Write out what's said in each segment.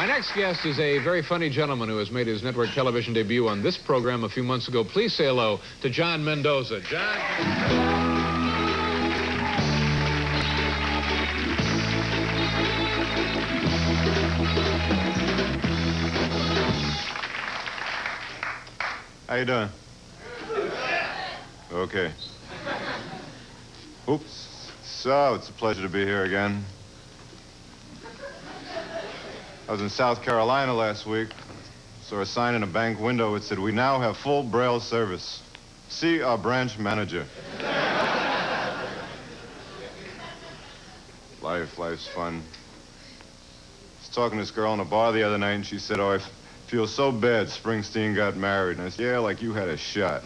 My next guest is a very funny gentleman who has made his network television debut on this program a few months ago. Please say hello to John Mendoza. John. How you doing? Okay. Oops. So, it's a pleasure to be here again. I was in South Carolina last week. Saw a sign in a bank window. It said, "We now have full Braille service. See our branch manager." Life's fun. I was talking to this girl in a bar the other night, and she said, "Oh, I feel so bad Springsteen got married." And I said, "Yeah, like you had a shot."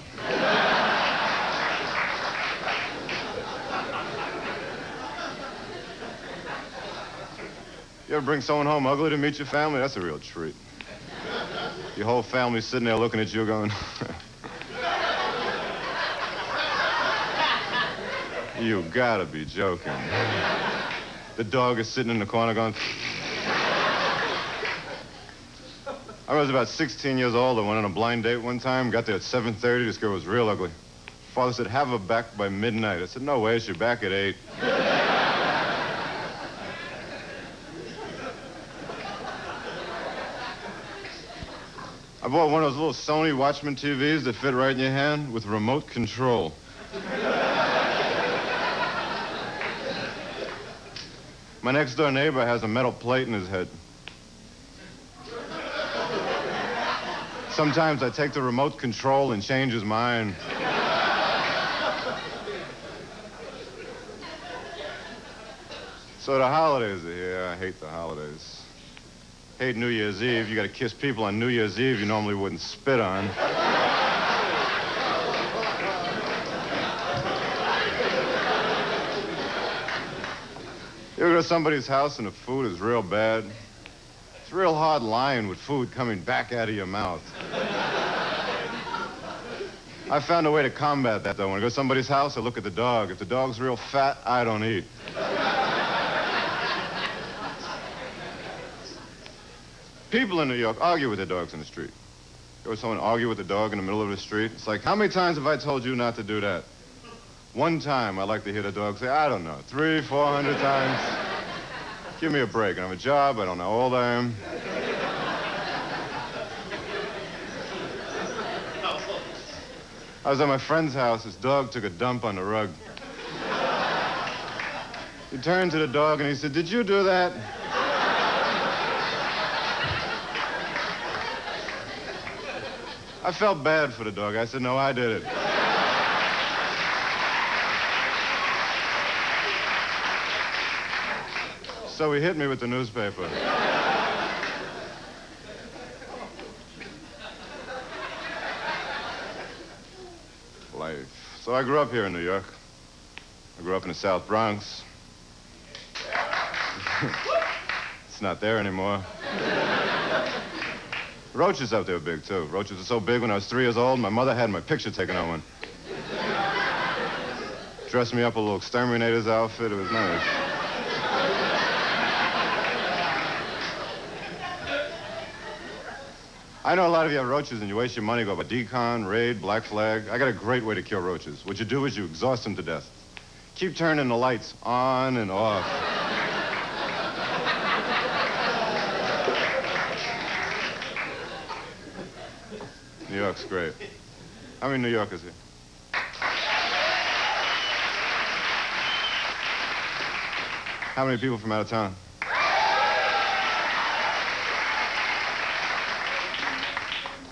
You ever bring someone home ugly to meet your family? That's a real treat. Your whole family's sitting there looking at you going, "You gotta be joking." The dog is sitting in the corner going... I was about 16 years old. I went on a blind date one time, got there at 7:30. This girl was real ugly. Father said, "Have her back by midnight." I said, "No way, she's back at 8. I bought one of those little Sony Watchman TVs that fit right in your hand with remote control. My next-door neighbor has a metal plate in his head. Sometimes I take the remote control and change his mind. So the holidays are here. I hate the holidays. Hate New Year's Eve. You got to kiss people on New Year's Eve you normally wouldn't spit on. You ever go to somebody's house and the food is real bad? It's real hard lying with food coming back out of your mouth. I found a way to combat that, though. When I go to somebody's house, I look at the dog. If the dog's real fat, I don't eat. People in New York argue with their dogs in the street. You ever someone argue with a dog in the middle of the street? It's like, how many times have I told you not to do that? One time, I like to hear the dog say, I don't know, 300, 400 times. Give me a break. I have a job. I don't know how old I am. I was at my friend's house. His dog took a dump on the rug. He turned to the dog and he said, "Did you do that?" I felt bad for the dog. I said, "No, I did it." So he hit me with the newspaper. Life. So I grew up here in New York. I grew up in the South Bronx. It's not there anymore. Roaches up there were big, too. Roaches were so big when I was 3 years old, my mother had my picture taken on one. Dressed me up a little exterminator's outfit. It was nice. I know a lot of you have roaches and you waste your money, go by decon, raid, black flag. I got a great way to kill roaches. What you do is you exhaust them to death. Keep turning the lights on and off. New York's great. How many New Yorkers here? How many people from out of town?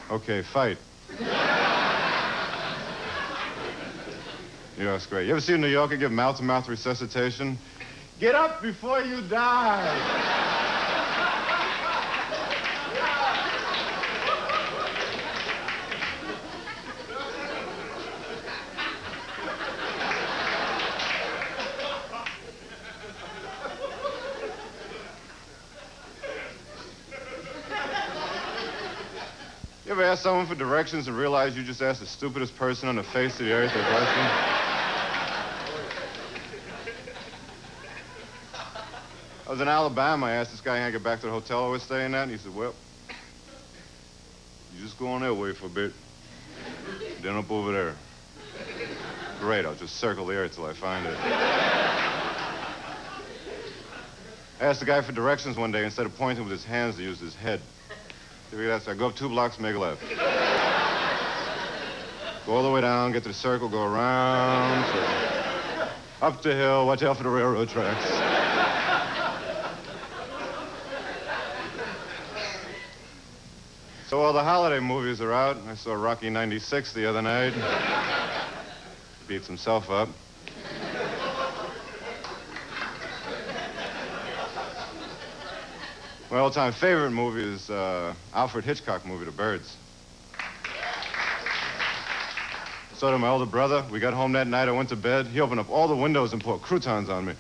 Okay, fight. New York's great. You ever see a New Yorker give mouth-to-mouth resuscitation? Get up before you die. You ever ask someone for directions and realize you just asked the stupidest person on the face of the earth a question? I was in Alabama. I asked this guy how I get back to the hotel I was staying at, and he said, well, you just go on that way for a bit. Then up over there. Great, I'll just circle the area till I find it. I asked the guy for directions one day. Instead of pointing with his hands, to use his head. So I go up 2 blocks, make a left. Go all the way down, get to the circle, go around, circle. Up the hill, watch out for the railroad tracks. So all the holiday movies are out. I saw Rocky 96 the other night. Beats himself up. My all-time favorite movie is Alfred Hitchcock movie, The Birds. So did my older brother. We got home that night. I went to bed. He opened up all the windows and poured croutons on me.